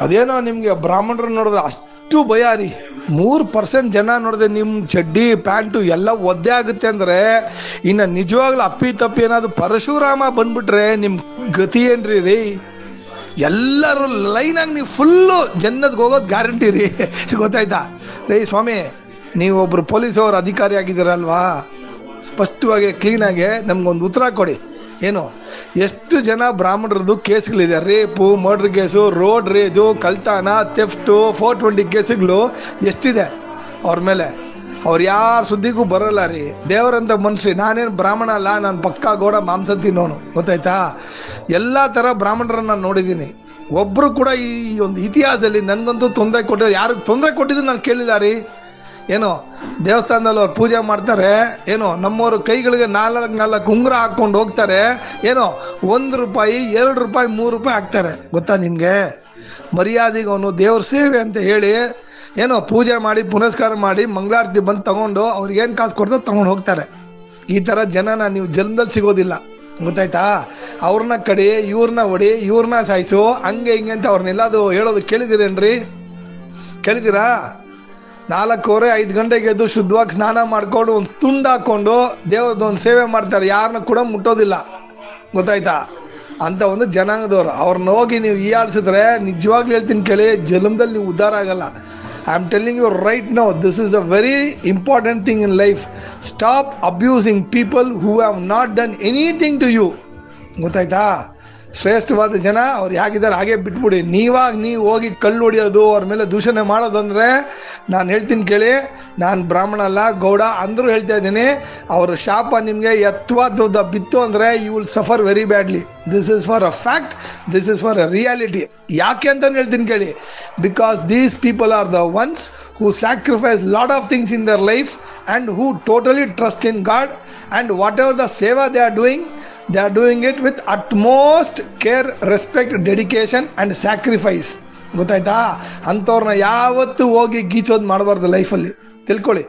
ಅದೇನೋ ನಿಮ್ಗೆ ಬ್ರಾಹ್ಮಣರು ನೋಡಿದ್ರೆ ಅಷ್ಟು ಭಯ ರೀ. 3% ಜನ ನೋಡಿದ್ರೆ ನಿಮ್ ಚಡ್ಡಿ ಪ್ಯಾಂಟು ಎಲ್ಲ ಒದ್ದೆ ಆಗುತ್ತೆ ಅಂದ್ರೆ ಇನ್ನ ನಿಜವಾಗ್ಲೂ ಅಪ್ಪಿ ತಪ್ಪಿ ಏನಾದ್ರು ಪರಶುರಾಮ ಬಂದ್ಬಿಟ್ರೆ ನಿಮ್ ಗತಿ ಏನ್ರಿ ರೀ? ಎಲ್ಲರೂ ಲೈನ್ ಆಗಿ ನೀವು ಫುಲ್ಲು ಜನ್ನತ್ಗೆ ಹೋಗೋದು ಗ್ಯಾರಂಟಿ ರೀ. ಗೊತ್ತಾಯ್ತಾ ರೀ? ಸ್ವಾಮಿ, ನೀವೊಬ್ರು ಪೊಲೀಸ್ ಅವ್ರ ಅಧಿಕಾರಿ ಆಗಿದ್ದೀರಲ್ವಾ, ಸ್ಪಷ್ಟವಾಗಿ ಕ್ಲೀನಾಗಿ ನಮ್ಗೊಂದು ಉತ್ತರ ಕೊಡಿ. ಏನು, ಎಷ್ಟು ಜನ ಬ್ರಾಹ್ಮಣರದ್ದು ಕೇಸ್ಗಳಿದೆ? Rape, murder case, road rage, ಕಳ್ತನ, ಥೆಫ್ಟು, 420 ಕೇಸುಗಳು ಎಷ್ಟಿದೆ ಅವ್ರ ಮೇಲೆ? ಅವ್ರು ಯಾರ ಸುದ್ದಿಗೂ ಬರೋಲ್ಲ ರೀ. ದೇವರಂತ ಮನುಷ್ಯ. ನಾನೇನು ಬ್ರಾಹ್ಮಣ ಅಲ್ಲ, ನಾನು ಪಕ್ಕಾ ಗೋಡ ಮಾಂಸ ತಿನ್ನೋನು. ಗೊತ್ತಾಯ್ತಾ? ಎಲ್ಲ ಥರ ಬ್ರಾಹ್ಮಣರನ್ನ ನಾನು ನೋಡಿದ್ದೀನಿ. ಒಬ್ಬರು ಕೂಡ ಈ ಒಂದು ಇತಿಹಾಸದಲ್ಲಿ ನನಗಂತೂ ತೊಂದರೆ ಕೊಟ್ಟಿಲ್ಲ. ಯಾರಿಗೆ ತೊಂದರೆ ಕೊಟ್ಟಿದ್ದು ನಾನು ಕೇಳಿಲ್ಲ ರೀ. ಏನೋ ದೇವಸ್ಥಾನದಲ್ಲಿ ಅವ್ರು ಪೂಜೆ ಮಾಡ್ತಾರೆ, ಏನೋ ನಮ್ಮವ್ರ ಕೈಗಳಿಗೆ 4 ಉಂಗುರ ಹಾಕೊಂಡು ಹೋಗ್ತಾರೆ, ಏನೋ ₹1, ₹2, ₹3 ಹಾಕ್ತಾರೆ. ಗೊತ್ತಾ ನಿಮ್ಗೆ? ಮರ್ಯಾದೆಗೆ ಅವನು ದೇವ್ರ ಸೇವೆ ಅಂತ ಹೇಳಿ ಏನೋ ಪೂಜೆ ಮಾಡಿ ಪುನಸ್ಕಾರ ಮಾಡಿ ಮಂಗಳಾರತಿ ಬಂದು ತಗೊಂಡು ಅವ್ರಿಗೇನು ಕಾಸು ಕೊಡ್ತಾರೆ ತಗೊಂಡು ಹೋಗ್ತಾರೆ. ಈ ಥರ ಜನನ ನೀವು ಜನ್ಮದಲ್ಲಿ ಸಿಗೋದಿಲ್ಲ. ಗೊತ್ತಾಯ್ತಾ? ಅವ್ರನ್ನ ಕಡಿ, ಇವ್ರನ್ನ ಹೊಡಿ, ಇವ್ರನ್ನ ಸಾಯಿಸು, ಹಂಗೆ ಹಿಂಗೆ ಅಂತ ಅವ್ರನ್ನೆಲ್ಲದು ಹೇಳೋದು ಕೇಳಿದಿರೇನ್ರಿ? ಕೇಳಿದಿರಾ? 4-5 ಗಂಟೆಗೆ ಎದ್ದು ಶುದ್ಧವಾಗಿ ಸ್ನಾನ ಮಾಡ್ಕೊಂಡು ಒಂದು ತುಂಡು ಹಾಕೊಂಡು ದೇವ್ರದೊಂದು ಸೇವೆ ಮಾಡ್ತಾರೆ. ಯಾರನ್ನ ಕೂಡ ಮುಟ್ಟೋದಿಲ್ಲ. ಗೊತ್ತಾಯ್ತಾ? ಅಂತ ಒಂದು ಜನಾಂಗದವ್ರು. ಅವ್ರನ್ನ ಹೋಗಿ ನೀವು ಹೀಯಾಳಿಸಿದ್ರೆ ನಿಜವಾಗ್ಲೂ ಹೇಳ್ತೀನಿ ಕೇಳಿ, ಜನ್ಮದಲ್ಲಿ ನೀವು ಉದ್ಧಾರ ಆಗಲ್ಲ. I am telling you right now, this is a very important thing in life. Stop abusing people who have not done anything to you. ಗೊತ್ತಾಯ್ತಾ? ಶ್ರೇಷ್ಠವಾದ ಜನ ಅವ್ರು ಹೇಗಿದ್ದಾರೆ ಹಾಗೆ ಬಿಟ್ಬಿಡಿ. ನೀವು ಹೋಗಿ ಕಲ್ಲು ಹೊಡಿಯೋದು, ಅವ್ರ ಮೇಲೆ ದೂಷಣೆ ಮಾಡೋದು ಅಂದರೆ ನಾನು ಹೇಳ್ತೀನಿ ಕೇಳಿ, ನಾನು ಬ್ರಾಹ್ಮಣ ಅಲ್ಲ, ಗೌಡ ಅಂದರೂ ಹೇಳ್ತಾ ಇದ್ದೀನಿ, ಅವ್ರ ಶಾಪ ನಿಮಗೆ ಎತ್ತವಾದ ಬಿತ್ತು ಅಂದರೆ you will suffer very badly. This is for a fact, this is for a reality. ಯಾಕೆ ಅಂತ ಹೇಳ್ತೀನಿ ಕೇಳಿ, because these people are the ones who sacrifice lot of things in their life and who totally trust in God, and whatever the seva they are doing it with utmost care, respect, dedication and sacrifice. ಗೊತ್ತಾಯ್ತಾ? ಅಂಥವ್ರನ್ನ ಯಾವತ್ತೂ ಹೋಗಿ ಗೀಚೋದು ಮಾಡಬಾರ್ದು ಲೈಫಲ್ಲಿ. ತಿಳ್ಕೊಳ್ಳಿ.